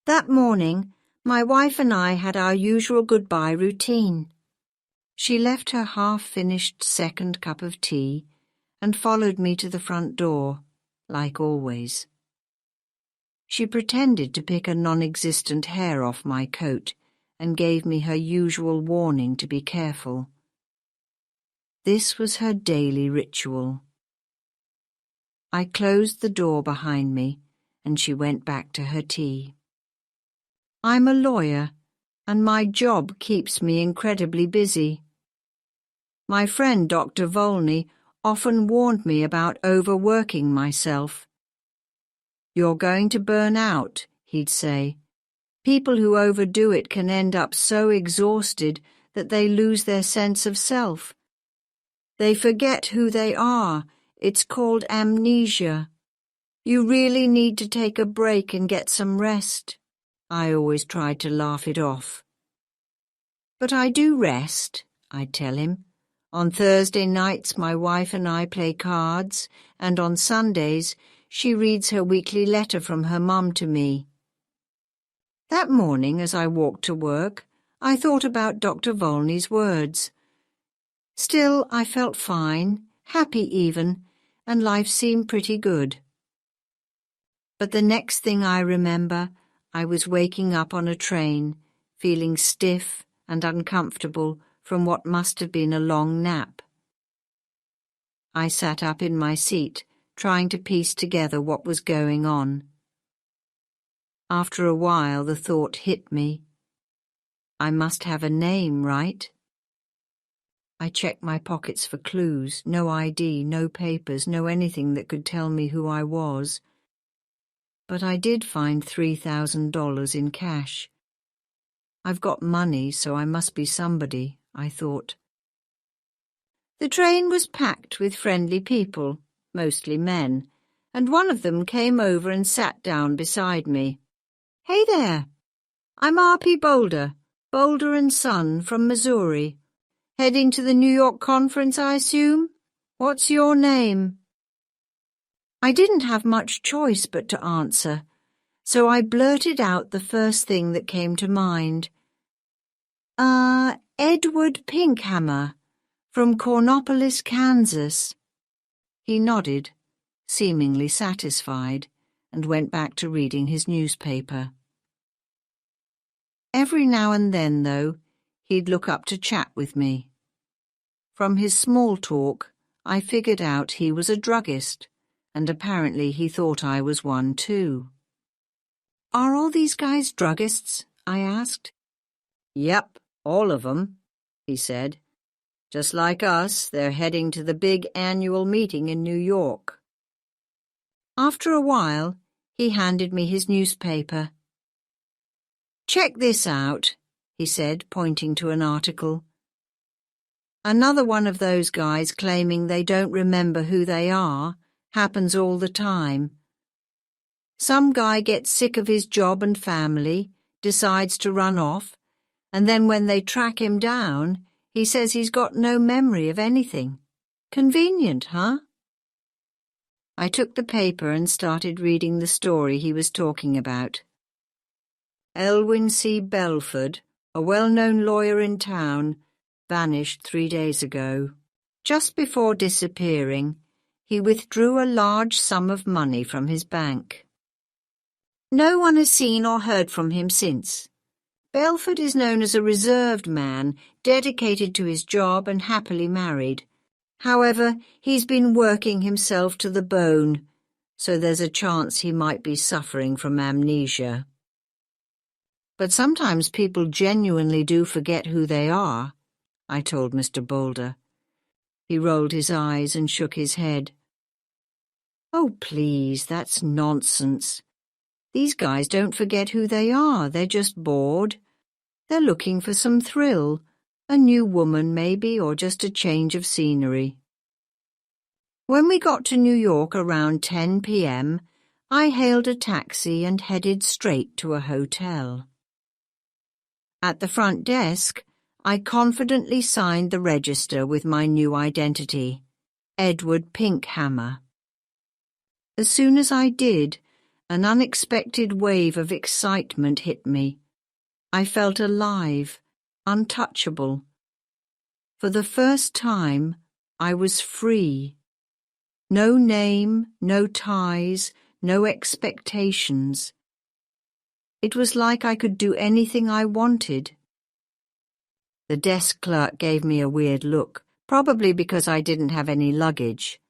That morning, my wife and I had our usual goodbye routine. She left her half-finished second cup of tea and followed me to the front door, like always. She pretended to pick a non-existent hair off my coat and gave me her usual warning to be careful. This was her daily ritual. I closed the door behind me and she went back to her tea. I'm a lawyer, and my job keeps me incredibly busy. My friend Dr. Volney often warned me about overworking myself. "You're going to burn out," he'd say. "People who overdo it can end up so exhausted that they lose their sense of self. They forget who they are. It's called amnesia. You really need to take a break and get some rest." I always tried to laugh it off. "But I do rest," I'd tell him. "On Thursday nights my wife and I play cards, and on Sundays she reads her weekly letter from her mum to me." That morning, as I walked to work, I thought about Dr. Volney's words. Still, I felt fine, happy even, and life seemed pretty good. But the next thing I remember, I was waking up on a train, feeling stiff and uncomfortable from what must have been a long nap. I sat up in my seat, trying to piece together what was going on. After a while, the thought hit me. I must have a name, right? I checked my pockets for clues, no ID, no papers, no anything that could tell me who I was. But I did find $3,000 in cash. I've got money, so I must be somebody, I thought. The train was packed with friendly people, mostly men, and one of them came over and sat down beside me. "Hey there, I'm R.P. Boulder, Boulder & Son from Missouri. Heading to the New York conference, I assume? What's your name?" I didn't have much choice but to answer, so I blurted out the first thing that came to mind. Edward Pinkhammer, from Cornopolis, Kansas." He nodded, seemingly satisfied, and went back to reading his newspaper. Every now and then, though, he'd look up to chat with me. From his small talk, I figured out he was a druggist, and apparently he thought I was one too. "Are all these guys druggists?" I asked. "Yep, all of 'em," he said. "Just like us, they're heading to the big annual meeting in New York." After a while, he handed me his newspaper. "Check this out," he said, pointing to an article. "Another one of those guys claiming they don't remember who they are. Happens all the time. Some guy gets sick of his job and family, decides to run off, and then when they track him down, he says he's got no memory of anything. Convenient, huh?" I took the paper and started reading the story he was talking about. Elwyn C. Belford, a well-known lawyer in town, vanished 3 days ago. Just before disappearing, he withdrew a large sum of money from his bank. No one has seen or heard from him since. Belford is known as a reserved man, dedicated to his job and happily married. However, he's been working himself to the bone, so there's a chance he might be suffering from amnesia. But sometimes people genuinely do forget who they are, I told Mr. Boulder. He rolled his eyes and shook his head. "Oh, please, that's nonsense. These guys don't forget who they are, they're just bored. They're looking for some thrill, a new woman maybe, or just a change of scenery." When we got to New York around 10 p.m., I hailed a taxi and headed straight to a hotel. At the front desk, I confidently signed the register with my new identity, Edward Pinkhammer. As soon as I did, An unexpected wave of excitement hit me. I felt alive, untouchable. For the first time, I was free. No name, no ties, no expectations. It was like I could do anything I wanted. The desk clerk gave me a weird look, probably because I didn't have any luggage.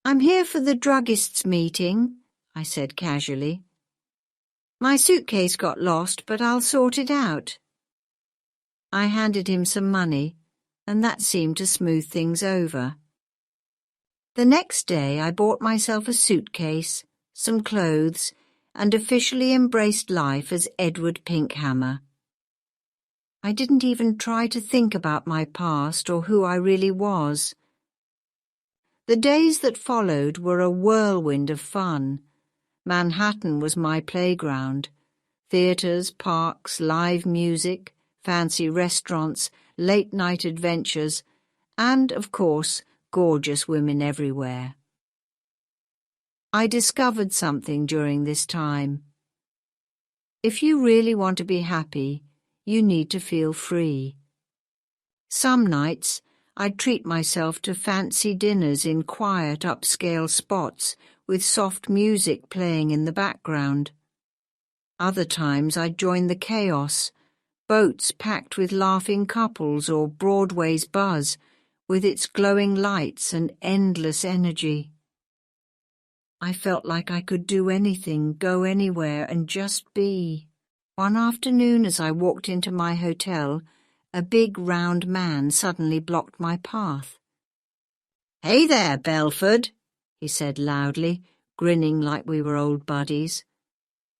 "I'm here for the druggist's meeting," I said casually. "My suitcase got lost, but I'll sort it out." I handed him some money, and that seemed to smooth things over. The next day I bought myself a suitcase, some clothes, and officially embraced life as Edward Pinkhammer. I didn't even try to think about my past or who I really was. The days that followed were a whirlwind of fun. Manhattan was my playground. Theatres, parks, live music, fancy restaurants, late-night adventures, and, of course, gorgeous women everywhere. I discovered something during this time. If you really want to be happy, you need to feel free. Some nights, I'd treat myself to fancy dinners in quiet, upscale spots with soft music playing in the background. Other times I'd join the chaos, boats packed with laughing couples or Broadway's buzz with its glowing lights and endless energy. I felt like I could do anything, go anywhere, and just be. One afternoon as I walked into my hotel, a big round man suddenly blocked my path. "Hey there, Belford," he said loudly, grinning like we were old buddies.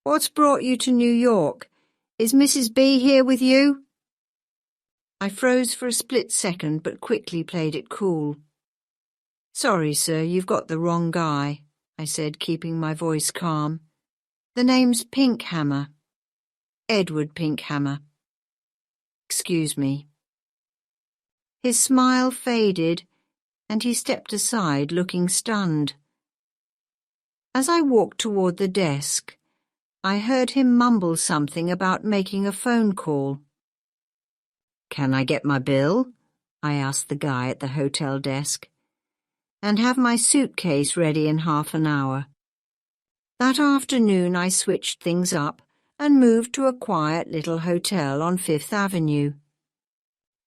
"What's brought you to New York? Is Mrs. B here with you?" I froze for a split second but quickly played it cool. "Sorry, sir, you've got the wrong guy," I said, keeping my voice calm. "The name's Pinkhammer. Edward Pinkhammer. Excuse me." His smile faded, and he stepped aside, looking stunned. As I walked toward the desk, I heard him mumble something about making a phone call. "Can I get my bill?" I asked the guy at the hotel desk. "And have my suitcase ready in half an hour." That afternoon I switched things up and moved to a quiet little hotel on Fifth Avenue.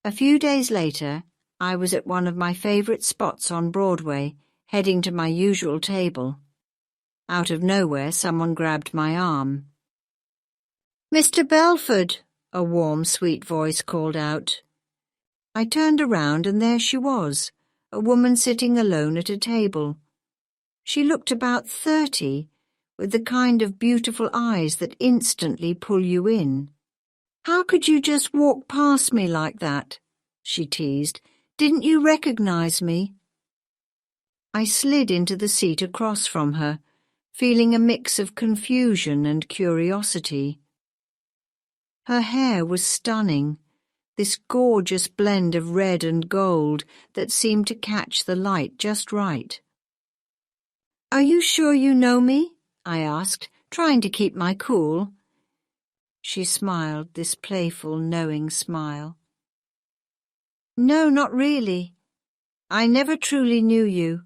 A few days later, I was at one of my favorite spots on Broadway, heading to my usual table. Out of nowhere, someone grabbed my arm. "Mr. Belford," a warm, sweet voice called out. I turned around and there she was, a woman sitting alone at a table. She looked about 30, with the kind of beautiful eyes that instantly pull you in. "How could you just walk past me like that?" she teased. "Didn't you recognize me?" I slid into the seat across from her, feeling a mix of confusion and curiosity. Her hair was stunning, this gorgeous blend of red and gold that seemed to catch the light just right. "Are you sure you know me?" I asked, trying to keep my cool. She smiled, this playful, knowing smile. "No, not really. I never truly knew you."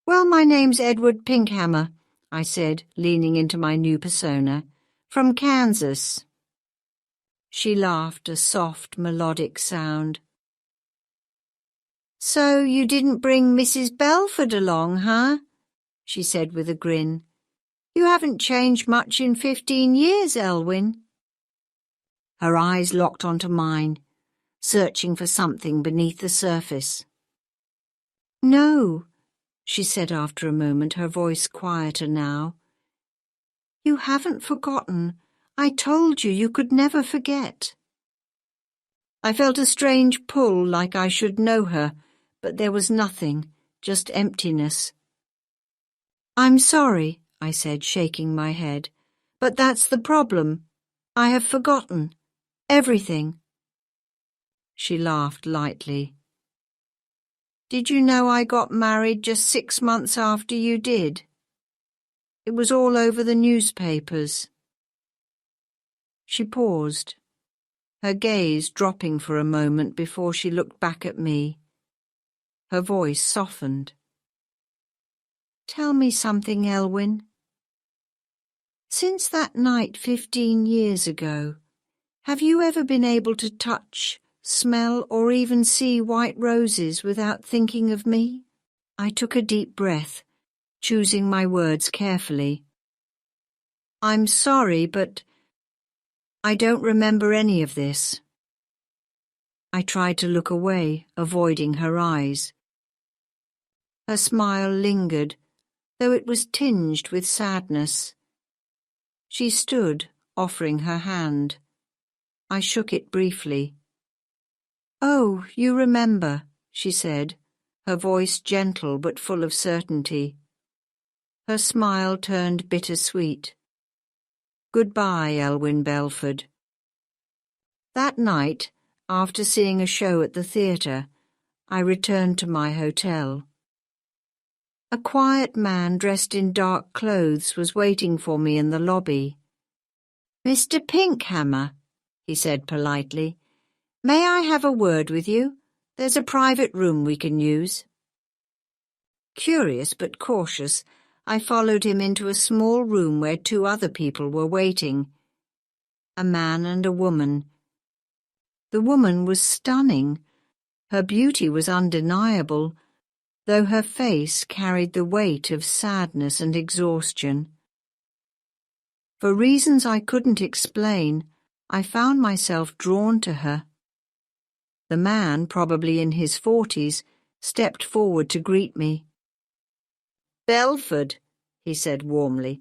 "Well, my name's Edward Pinkhammer," I said, leaning into my new persona. "From Kansas." She laughed, a soft, melodic sound. "So you didn't bring Mrs. Belford along, huh?" she said with a grin. "You haven't changed much in 15 years, Elwyn." Her eyes locked onto mine, searching for something beneath the surface. "No," she said after a moment, her voice quieter now. "You haven't forgotten. I told you you could never forget." I felt a strange pull, like I should know her, but there was nothing, just emptiness. "I'm sorry," I said, shaking my head, "but that's the problem. I have forgotten. Everything." She laughed lightly. "Did you know I got married just 6 months after you did?" It was all over the newspapers." She paused, her gaze dropping for a moment before she looked back at me. Her voice softened. "Tell me something, Elwyn. Since that night 15 years ago, have you ever been able to touch, smell, or even see white roses without thinking of me?" I took a deep breath, choosing my words carefully. "I'm sorry, but I don't remember any of this." I tried to look away, avoiding her eyes. Her smile lingered, though it was tinged with sadness. She stood, offering her hand. I shook it briefly. "Oh, you remember," she said, her voice gentle but full of certainty. Her smile turned bittersweet. "Goodbye, Elwyn Belford." That night, after seeing a show at the theatre, I returned to my hotel. A quiet man dressed in dark clothes was waiting for me in the lobby. "Mr. Pinkhammer," he said politely, "may I have a word with you? There's a private room we can use." Curious but cautious, I followed him into a small room where 2 other people were waiting. A man and a woman. The woman was stunning. Her beauty was undeniable, though her face carried the weight of sadness and exhaustion. For reasons I couldn't explain, I found myself drawn to her. The man, probably in his 40s, stepped forward to greet me. "Belford," he said warmly,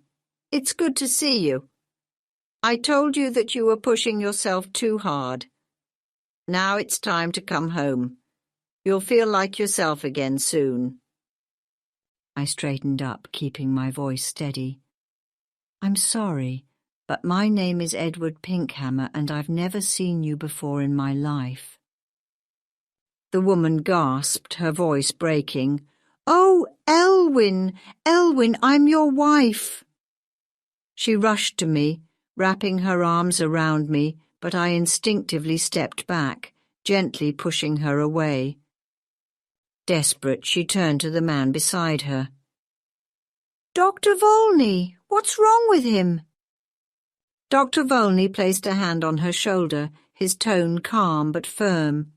"it's good to see you. I told you that you were pushing yourself too hard. Now it's time to come home. You'll feel like yourself again soon." I straightened up, keeping my voice steady. "I'm sorry, but my name is Edward Pinkhammer, and I've never seen you before in my life." The woman gasped, her voice breaking. "Oh, Elwyn, Elwyn, I'm your wife." She rushed to me, wrapping her arms around me, but I instinctively stepped back, gently pushing her away. Desperate, she turned to the man beside her. "Dr. Volney, what's wrong with him?" Dr. Volney placed a hand on her shoulder, his tone calm but firm.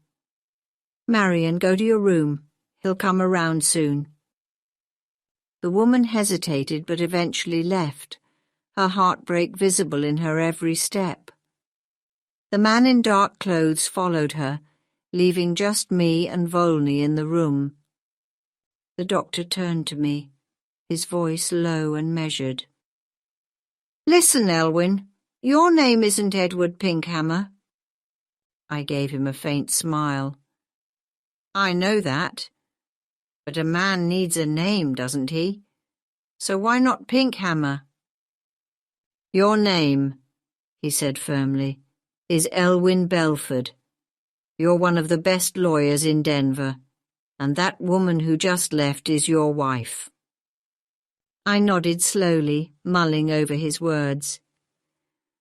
"Marion, go to your room. He'll come around soon." The woman hesitated but eventually left, her heartbreak visible in her every step. The man in dark clothes followed her, leaving just me and Volney in the room. The doctor turned to me, his voice low and measured. "Listen, Elwyn, your name isn't Edward Pinkhammer." I gave him a faint smile. "I know that. But a man needs a name, doesn't he? So why not Pinkhammer?" "Your name," he said firmly, "is Elwyn Belford. You're one of the best lawyers in Denver, and that woman who just left is your wife." I nodded slowly, mulling over his words.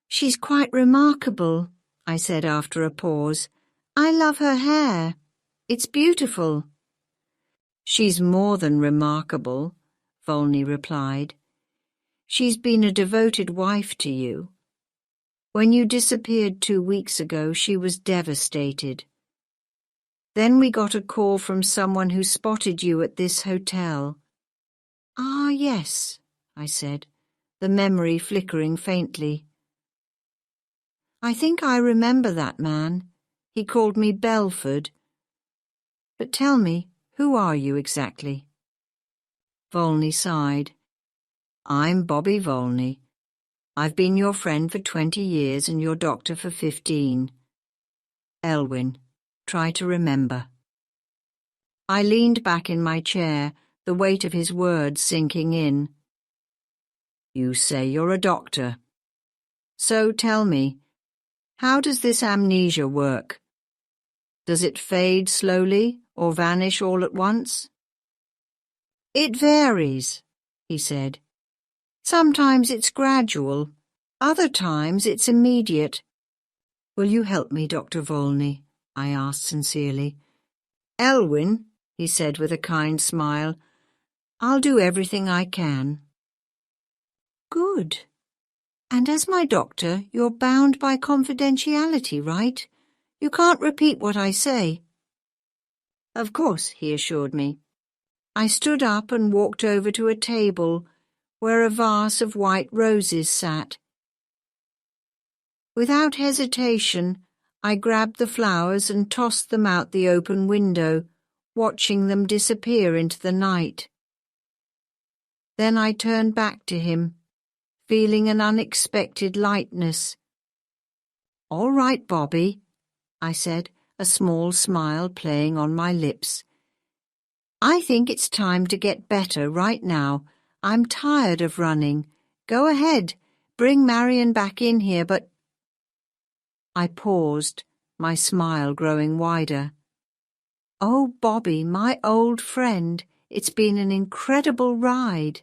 "She's quite remarkable," I said after a pause. "I love her hair. It's beautiful." "She's more than remarkable," Volney replied. "She's been a devoted wife to you. When you disappeared 2 weeks ago, she was devastated. Then we got a call from someone who spotted you at this hotel." "Ah, yes," I said, the memory flickering faintly. "I think I remember that man. He called me Belford. But tell me, who are you exactly?" Volney sighed. "I'm Bobby Volney. I've been your friend for 20 years and your doctor for 15. Elwyn, try to remember." I leaned back in my chair, the weight of his words sinking in. "You say you're a doctor. So tell me, how does this amnesia work? Does it fade slowly or vanish all at once?" "It varies," he said. Sometimes it's gradual, other times it's immediate. Will you help me, Dr. Volney? I asked sincerely. Elwyn, he said with a kind smile, I'll do everything I can. Good. And as my doctor, you're bound by confidentiality, right? You can't repeat what I say. Of course, he assured me. I stood up and walked over to a table where a vase of white roses sat. Without hesitation, I grabbed the flowers and tossed them out the open window, watching them disappear into the night. Then I turned back to him, feeling an unexpected lightness. All right, Bobby, I said, a small smile playing on my lips. I think it's time to get better right now. I'm tired of running. Go ahead, bring Marion back in here, but... I paused, my smile growing wider. Oh, Bobby, my old friend, it's been an incredible ride.